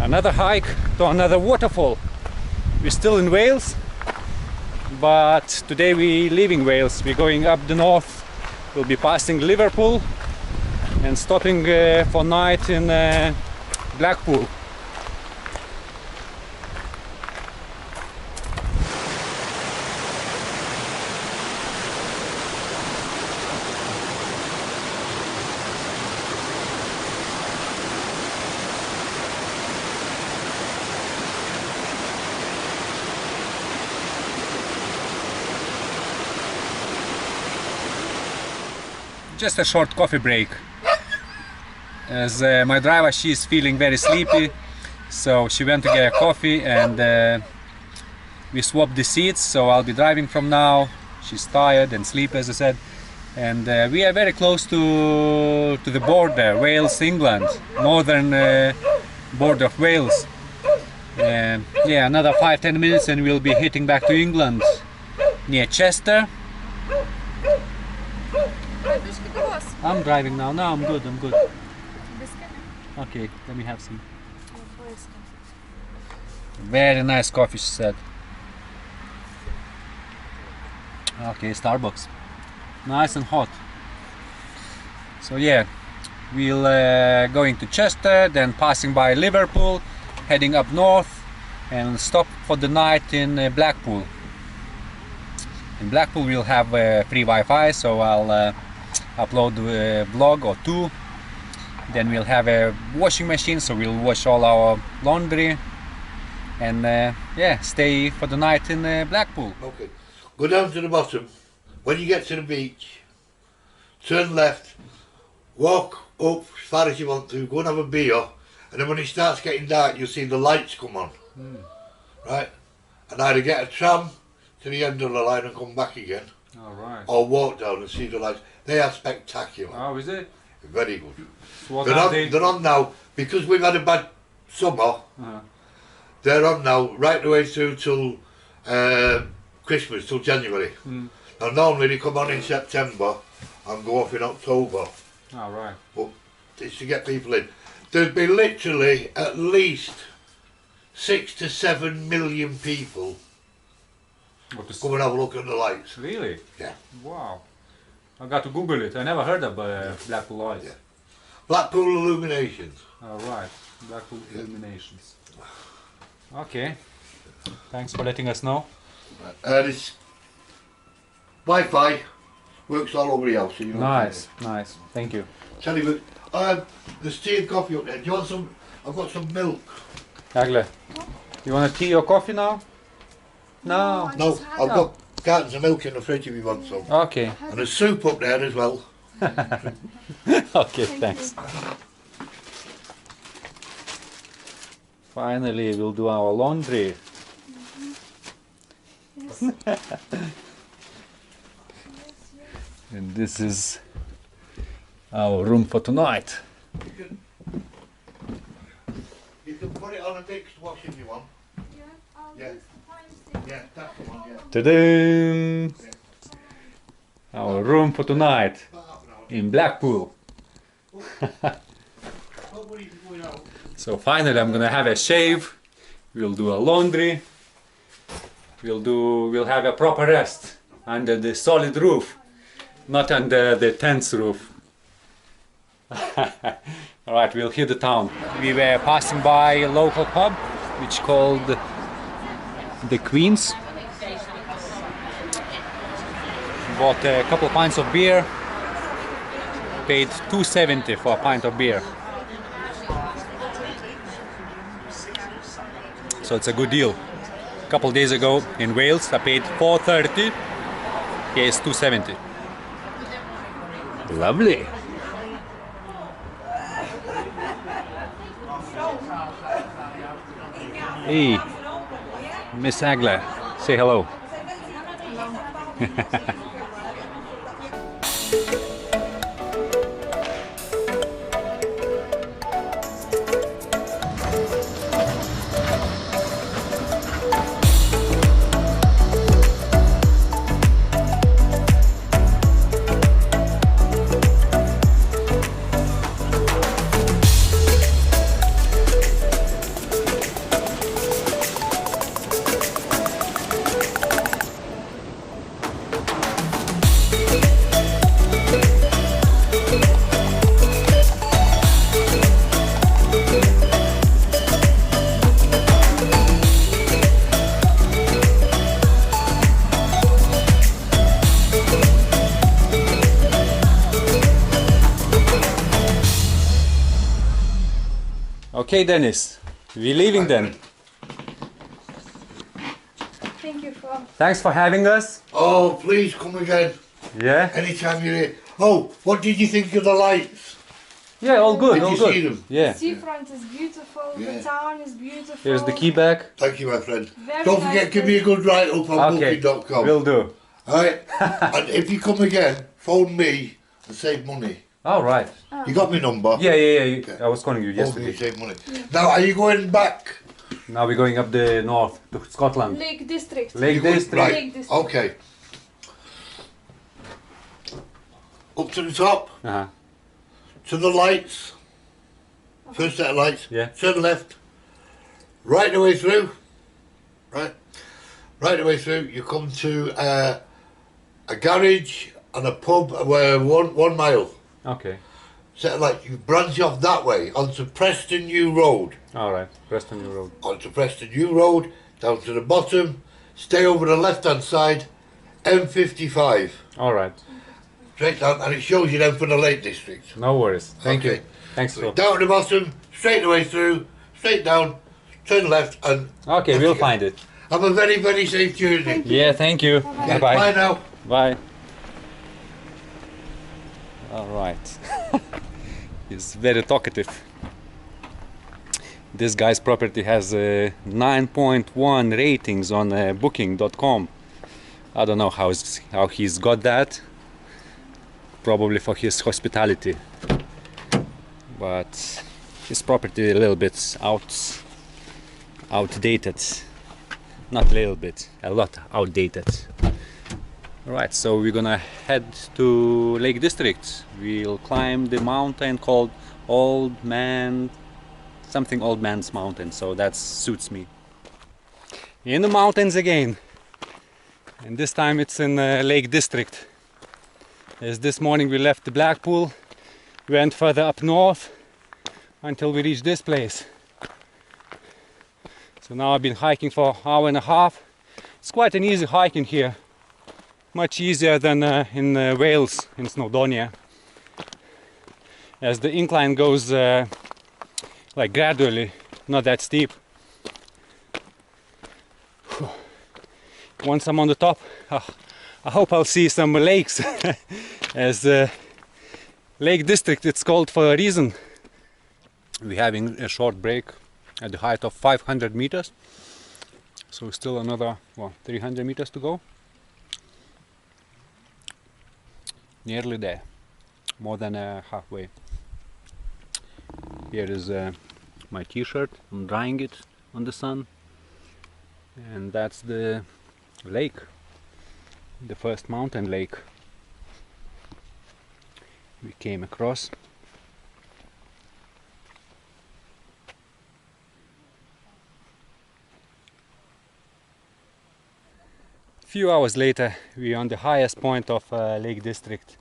Another hike to another waterfall. We're still in Wales, but today we're leaving Wales. We're going up the north. We'll be passing Liverpool and stopping for night in Blackpool. Just a short coffee break, as my driver, she's feeling very sleepy, so she went to get a coffee, and we swapped the seats. So I'll be driving from now. She's tired and sleepy, as I said, and we are very close to the border, Wales, England, northern border of Wales. Yeah, another 5-10 minutes and we'll be hitting back to England, near Chester. I'm driving now. No, I'm good. Okay, let me have some. Very nice coffee, she said. Okay, Starbucks. Nice and hot. So yeah, we'll going to Chester, then passing by Liverpool, heading up north, and stop for the night in Blackpool. In Blackpool we'll have free Wi-Fi, so I'll upload a vlog or two. Then we'll have a washing machine, so we'll wash all our laundry, and yeah, stay for the night in Blackpool. Okay, go down to the bottom. When you get to the beach, turn left, walk up as far as you want to, go and have a beer, and then when it starts getting dark you'll see the lights come on. Right? And either get a tram to the end of the line and come back again, or walk down and see the lights. They are spectacular. Oh, is it? Very good. So they're on now, because we've had a bad summer, they're on now right the way through till Christmas, till January. Now normally they come on in September and go off in October. Oh, right. But it's to get people in. There'd be literally at least 6 to 7 million people come and have a look at the lights. Really? Yeah. Wow. I got to Google it. I never heard of Blackpool lights. Yeah. Blackpool Illuminations. Oh, right. Blackpool Illuminations. Okay. Thanks for letting us know. This Wi-Fi works all over the house. So you Nice. Thank you. Tell you, there's tea and coffee up there. Do you want some? I've got some milk. Agle, you want a tea or coffee now? No. No, I've got cartons of milk in the fridge if you want some. Okay. And there's soup up there as well. Okay, thanks. Finally, we'll do our laundry. And this is our room for tonight. You can put it on a mixed wash if you want. Yeah. Yeah, that's the one, yeah. Ta-da! Our room for tonight in Blackpool. So finally I'm gonna have a shave. We'll do a laundry. We'll have a proper rest under the solid roof, not under the tent's roof. Alright, we'll hit the town. We were passing by a local pub which called the Queen's. Bought a couple of pints of beer. Paid $2.70 for a pint of beer. So it's a good deal. A couple of days ago in Wales I paid $4.30. Here it's $2.70. Lovely. Hey, Miss Agla, say hello. Okay, Dennis, we're leaving then. Thank you for. Thanks for having us. Oh, please come again. Yeah. Anytime you're here. Oh, what did you think of the lights? Yeah, all good, Did all you good. see them? Yeah. The seafront is beautiful. Yeah. The town is beautiful. Here's the key back. Thank you, my friend. Very Don't nice forget, give me a good write up on Okay, booking.com. will do. Alright? And if you come again, phone me and save money. All right. You got my number? Yeah, yeah, yeah. I was calling you Phone me, yesterday. save money. Now, are you going back? Now we're going up the north to Scotland. Lake District. Lake District. Right, Lake District. okay. Up to the top, Uh-huh. to the lights. First set of lights. Yeah. Turn left. Right the way through. Right. Right the way through. You come to a garage and a pub where 1 mile. Okay. Set of lights. You branch off that way onto Preston New Road. All right. Preston New Road. Onto Preston New Road. Down to the bottom. Stay over the left hand side. M55. All right. Straight down, and it shows you then for the Lake District. No worries. Thank Okay. you. Thanks for. Down to the bottom, straight the way through, straight down, turn left, and Okay, we'll find it. have a very, very safe journey. Yeah, thank you. Yeah, Bye-bye. Bye now. Bye. All right. He's very talkative. This guy's property has 9.1 ratings on booking.com. I don't know how he's got that. Probably for his hospitality. But his property a little bit outdated. Not a little bit, a lot outdated. Right, so we're gonna head to Lake District. We'll climb the mountain called Old Man's Mountain, so that suits me. In the mountains again, and this time it's in Lake District. As this morning we left the Blackpool, went further up north until we reached this place. So now I've been hiking for an hour and a half. It's quite an easy hike in here. Much easier than in Wales, in Snowdonia. As the incline goes like gradually, not that steep. Once I'm on the top, I hope I'll see some lakes. As Lake District, it's called for a reason. We're having a short break at the height of 500 meters. So still another 300 meters to go. Nearly there, more than halfway. Here is my t-shirt. I'm drying it on the sun, and that's the lake, the first mountain lake we came across. A few hours later, we are on the highest point of Lake District.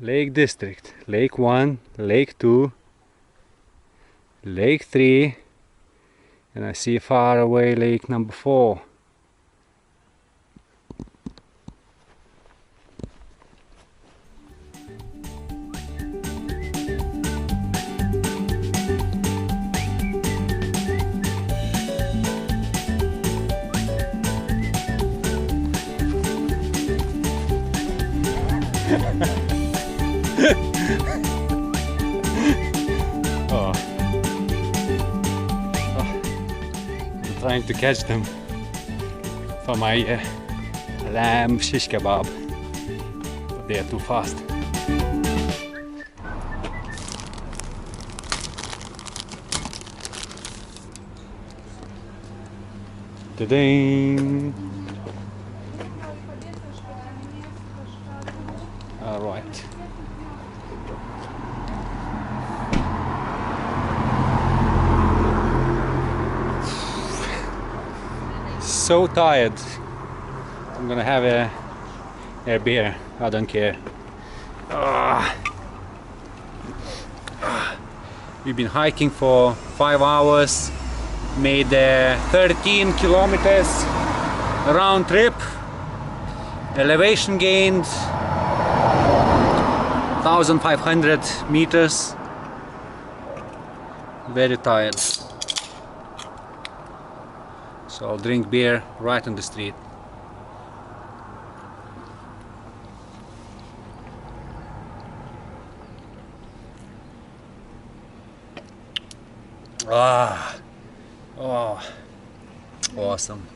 Lake District, Lake 1, Lake 2, Lake 3, and I see far away Lake number 4. I'm trying to catch them for my lamb shish kebab, but they are too fast. Ta-ding! All right. So tired. I'm gonna have a beer. I don't care. We've been hiking for 5 hours, made 13 kilometers round trip. Elevation gained 1500 meters. Very tired. So I'll drink beer right on the street. Ah, oh, awesome.